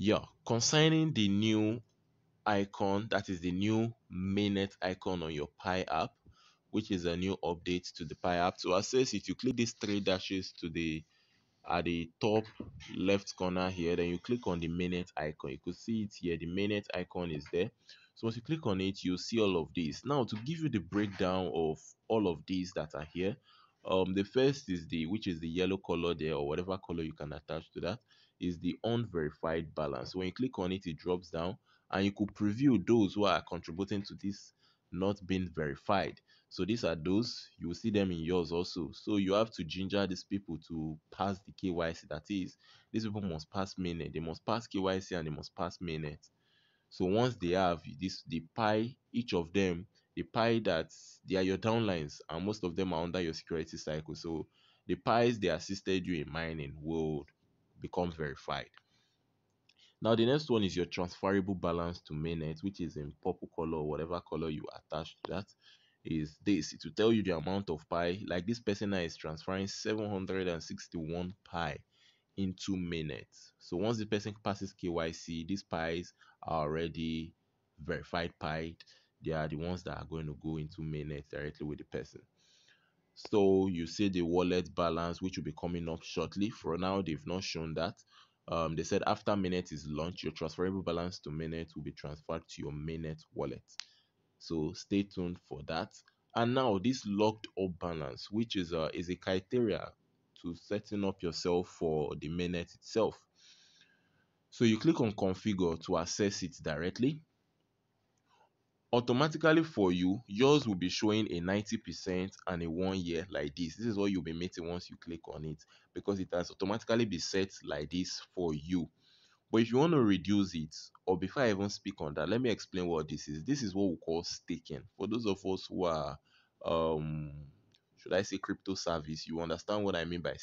Yeah, concerning the new icon, that is the new mainnet icon on your Pi app, which is a new update to the Pi app. To access it, you click these three dashes to the at the top left corner here, then you click on the mainnet icon. You could see it here, the mainnet icon is there. So once you click on it, you'll see all of these. Now, to give you the breakdown of all of these that are here, the first is the, which is the yellow color there, or whatever color you can attach to that, is the unverified balance. So when you click on it, it drops down, and you could preview those who are contributing to this not being verified. So these are those, you will see them in yours also. So you have to ginger these people to pass the KYC. That is, these people must pass mainnet, they must pass KYC, and they must pass mainnet. So once they have this, the Pi, each of them, the Pi that they are your downlines, and most of them are under your security cycle. So the Pis they assisted you in mining will become verified. Now the next one is your transferable balance to mainnet, which is in purple color or whatever color you attach to that. Is this, it will tell you the amount of Pi. Like this person now is transferring 761 Pi into mainnet. So once the person passes KYC, these Pis are already verified Pi. They are the ones that are going to go into mainnet directly with the person. So you see the wallet balance, which will be coming up shortly. For now, they've not shown that. They said after mainnet is launched, your transferable balance to mainnet will be transferred to your mainnet wallet. So stay tuned for that. And now this locked up balance, which is a criteria to setting up yourself for the mainnet itself. So you click on configure to access it directly. Automatically for you, yours will be showing a 90% and a 1 year like this. This is what you'll be meeting once you click on it, because it has automatically been set like this for you. But if you want to reduce it, or before I even speak on that, let me explain what this is. This is what we call staking. For those of us who are, um, should I say, crypto service, you understand what I mean by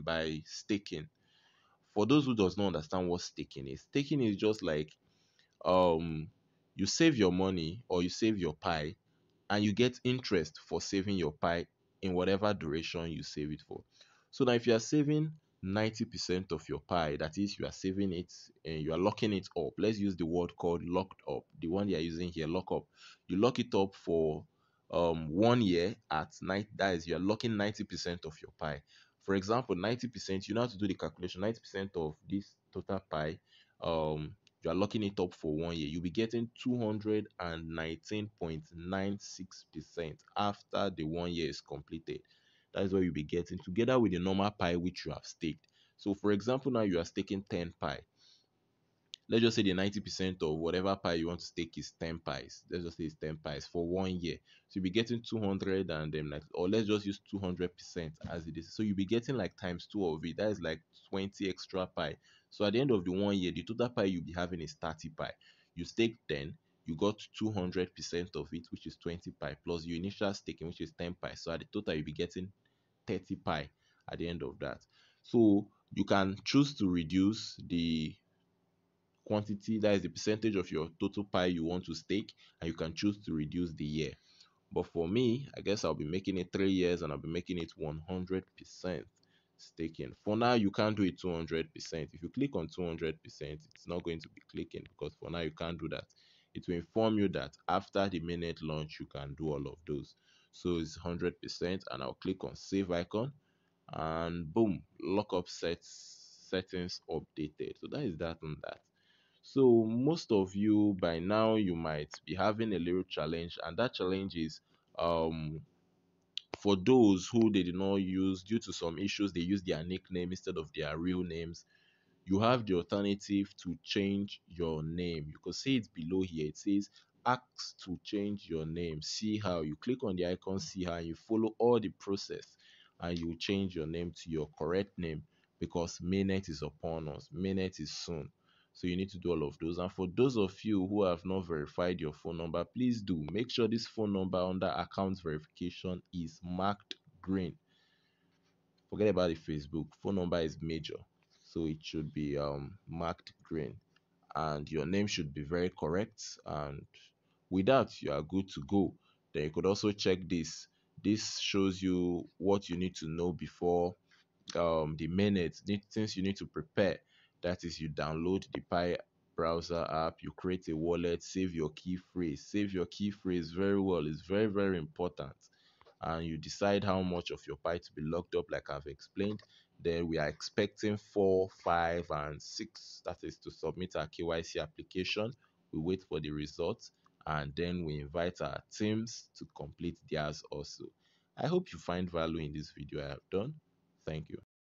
by staking. For those who does not understand what staking is just like um, you save your money or you save your Pi, and you get interest for saving your Pi in whatever duration you save it for. So now if you are saving 90% of your Pi, that is, you are saving it and you are locking it up. Let's use the word called locked up, the one they are using here, lock up. You lock it up for 1 year at night. That is, you are locking 90% of your Pi. For example, 90%, you know how to do the calculation. 90% of this total Pi, you are locking it up for 1 year, you'll be getting 219.96% after the 1 year is completed. That is what you'll be getting together with the normal Pi which you have staked. So for example, now you are staking 10 Pi. Let's just say the 90% of whatever Pi you want to stake is 10 Pis. Let's just say it's 10 Pis for 1 year. So you'll be getting 200 and then like, or let's just use 200% as it is. So you'll be getting like times two of it. That is like 20 extra Pi. So at the end of the 1 year, the total Pi you'll be having is 30 Pi. You stake 10, you got 200% of it, which is 20 Pi, plus your initial staking, which is 10 Pi. So at the total, you'll be getting 30 Pi at the end of that. So you can choose to reduce the quantity, that is the percentage of your total Pi you want to stake, and you can choose to reduce the year. But for me, I guess I'll be making it 3 years and I'll be making it 100% staking. For now, you can't do it 200%. If you click on 200%, it's not going to be clicking, because for now you can't do that. It will inform you that after the mainnet launch you can do all of those. So it's 100%, and I'll click on save icon, and boom, lockup settings updated. So that is that on that. So most of you by now, you might be having a little challenge, and that challenge is um for those who they did not use, due to some issues, they use their nickname instead of their real names. You have the alternative to change your name. You can see it below here. It says ask to change your name. See how. You click on the icon, see how, and you follow all the process, and you change your name to your correct name, because mainnet is upon us. Mainnet is soon. So you need to do all of those. And for those of you who have not verified your phone number, please do make sure this phone number under account verification is marked green. Forget about the Facebook. Phone number is major, so it should be marked green, and your name should be very correct. And with that, you are good to go. Then you could also check this. This shows you what you need to know before the minutes, things you need to prepare. That is, you download the Pi browser app, you create a wallet, save your key phrase. Save your key phrase very well. It's very, very important. And you decide how much of your Pi to be locked up, like I've explained. Then we are expecting 4, 5, and 6. That is to submit our KYC application. We wait for the results, and then we invite our teams to complete theirs also. I hope you find value in this video I have done. Thank you.